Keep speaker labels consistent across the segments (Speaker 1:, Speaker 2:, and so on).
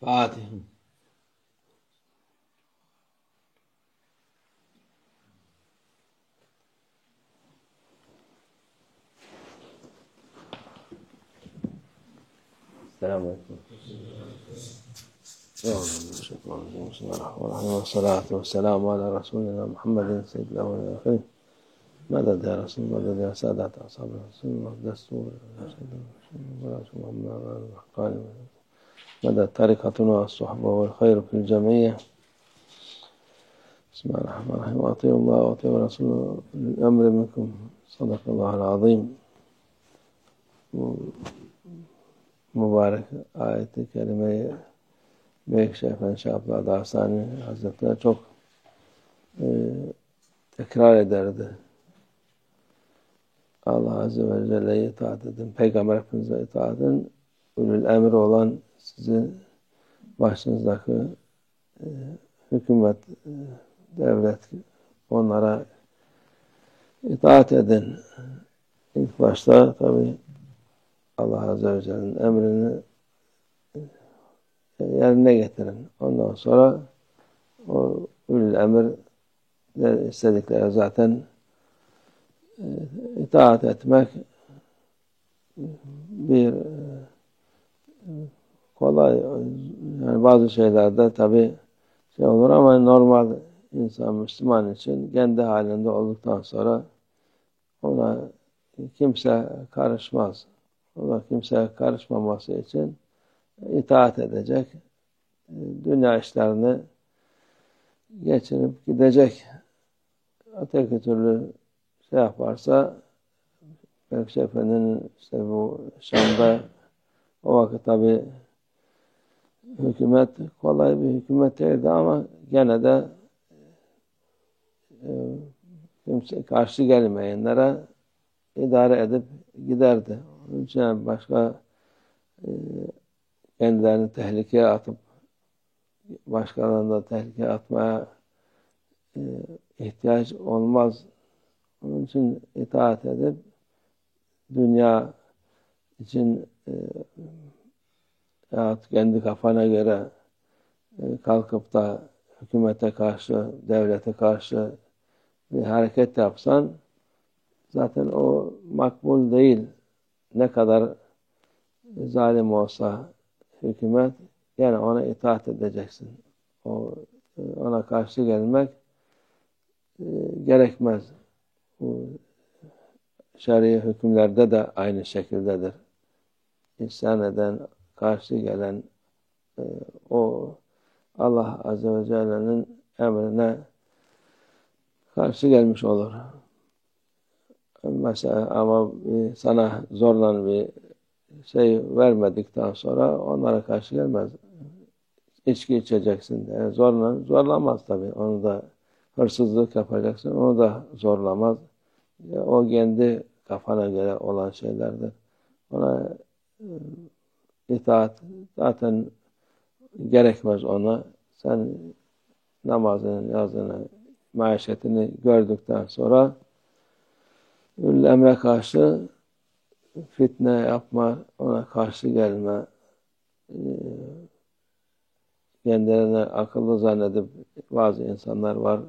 Speaker 1: Fatiha. Selamünaleyküm. Bismillahirrahmanirrahim. Ve salatu ve selamu ala Resulina Muhammedin seyyidil evvelin ve ahirin. Meded ya Resul, meded ya Sadat ashab-ı Resulullah, destur ya Seyyidina Muhammed meded tarikatuna ve suhba ve hayru fil cemiyye. Bismillahirrahmanirrahim. Ve atiyullah ve atiyullah Resulullah emri minkum. Sadakallahul azim. Bu mübarek ayeti kerimeyi Meykşeh Efendi Şahap Darsani Hazretleri çok tekrar ederdi. Allah Azze ve Celle'ye itaat edin, Peygamber Efendimiz'e itaat edin, ulul emri olan sizin başınızdaki hükümet, devlet, onlara itaat edin. İlk başta tabi Allah Azze ve Celle'nin emrini yerine getirin. Ondan sonra o ulul emir istedikleri zaten itaat etmek bir kolay, yani bazı şeylerde tabi şey olur ama normal insan, Müslüman için kendi halinde olduktan sonra ona kimse karışmaz. Ona kimse karışmaması için itaat edecek, dünya işlerini geçirip gidecek. Öteki türlü şey yaparsa, Meykşeh Efendi'nin işte bu Şam'da o vakit tabi hükümet kolay bir hükümet değildi ama gene de kimse karşı gelmeyenlere idare edip giderdi. Onun için başka kendilerini tehlikeye atıp başkalarını da tehlikeye atmaya ihtiyaç olmaz. Onun için itaat edip dünya için kendi kafana göre kalkıp da hükümete karşı, devlete karşı bir hareket yapsan zaten o makbul değil. Ne kadar zalim olsa hükümet yani ona itaat edeceksin. Ona karşı gelmek gerekmez. Bu şer'i hükümlerde de aynı şekildedir. İsyan eden, karşı gelen o Allah Azze ve Celle'nin emrine karşı gelmiş olur. Mesela ama sana zorla bir şey vermedikten sonra onlara karşı gelmez. İçki içeceksin de zorlamaz tabii. Onu da hırsızlık yapacaksın, onu da zorlamaz. O kendi kafana göre olan şeylerdir. Ona itaat zaten gerekmez ona. Sen namazını, yazını, maişetini gördükten sonra ulul emre karşı fitne yapma, ona karşı gelme, kendilerine akıllı zannedip bazı insanlar var,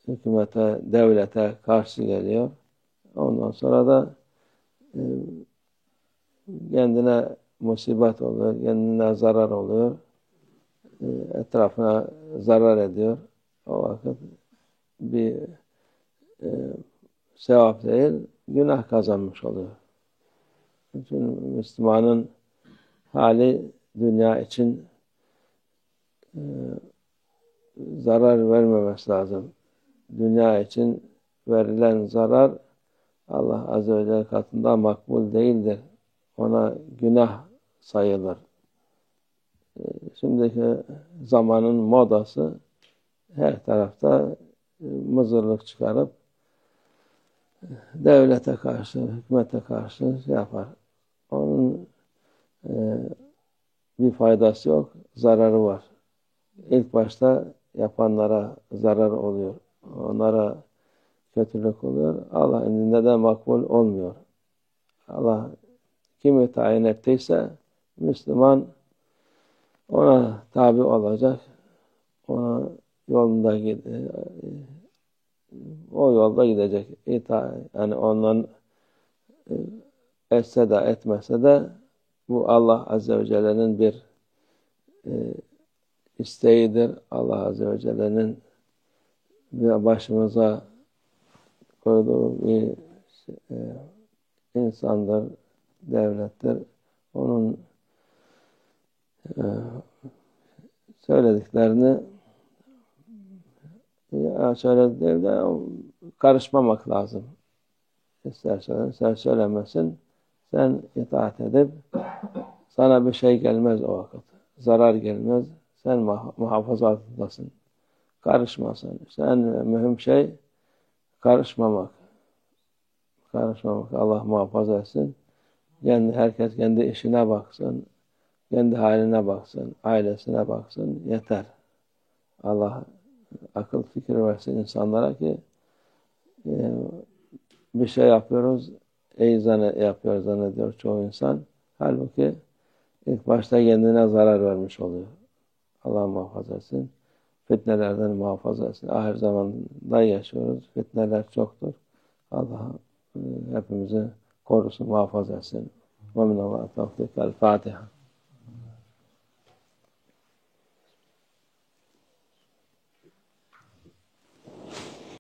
Speaker 1: hükümete, devlete karşı geliyor. Ondan sonra da kendine musibet oluyor, kendine zarar oluyor, etrafına zarar ediyor. O vakit bir sevap değil, günah kazanmış oluyor. Çünkü Müslümanın hali dünya için zarar vermemesi lazım. Dünya için verilen zarar Allah Azze ve Celle katında makbul değildir. Ona günah sayılır. Şimdiki zamanın modası her tarafta mızırlık çıkarıp devlete karşı, hükümete karşı şey yapar. Onun bir faydası yok, zararı var. İlk başta yapanlara zarar oluyor. Onlara kötülük oluyor. Allah indinde de makbul olmuyor. Allah kimi tayin ettiyse Müslüman ona tabi olacak, ona yolunda o yolda gidecek. Yani ondan etse de etmese de bu Allah Azze ve Celle'nin bir isteğidir. Allah Azze ve Celle'nin başımıza koyduğu bir insandır, devlettir. Onun söylediklerini söylediğinde karışmamak lazım. İster söylesin, ister söylemesin. Sen itaat edip sana bir şey gelmez o vakit. Zarar gelmez. Sen muhafaza altındasın. Karışmasın. En mühim şey karışmamak. Karışmamak. Allah muhafaza etsin. Herkes kendi işine baksın. Kendi haline baksın. Ailesine baksın. Yeter. Allah akıl fikir versin insanlara ki bir şey yapıyoruz, yapıyoruz zannediyor çoğu insan. Halbuki ilk başta kendine zarar vermiş oluyor. Allah muhafaza etsin. Fitnelerden muhafaza etsin. Ahir zamanda yaşıyoruz. Fitneler çoktur. Allah hepimizi korusun, muhafaza etsin. Ve minallah tevfik. El Fatiha.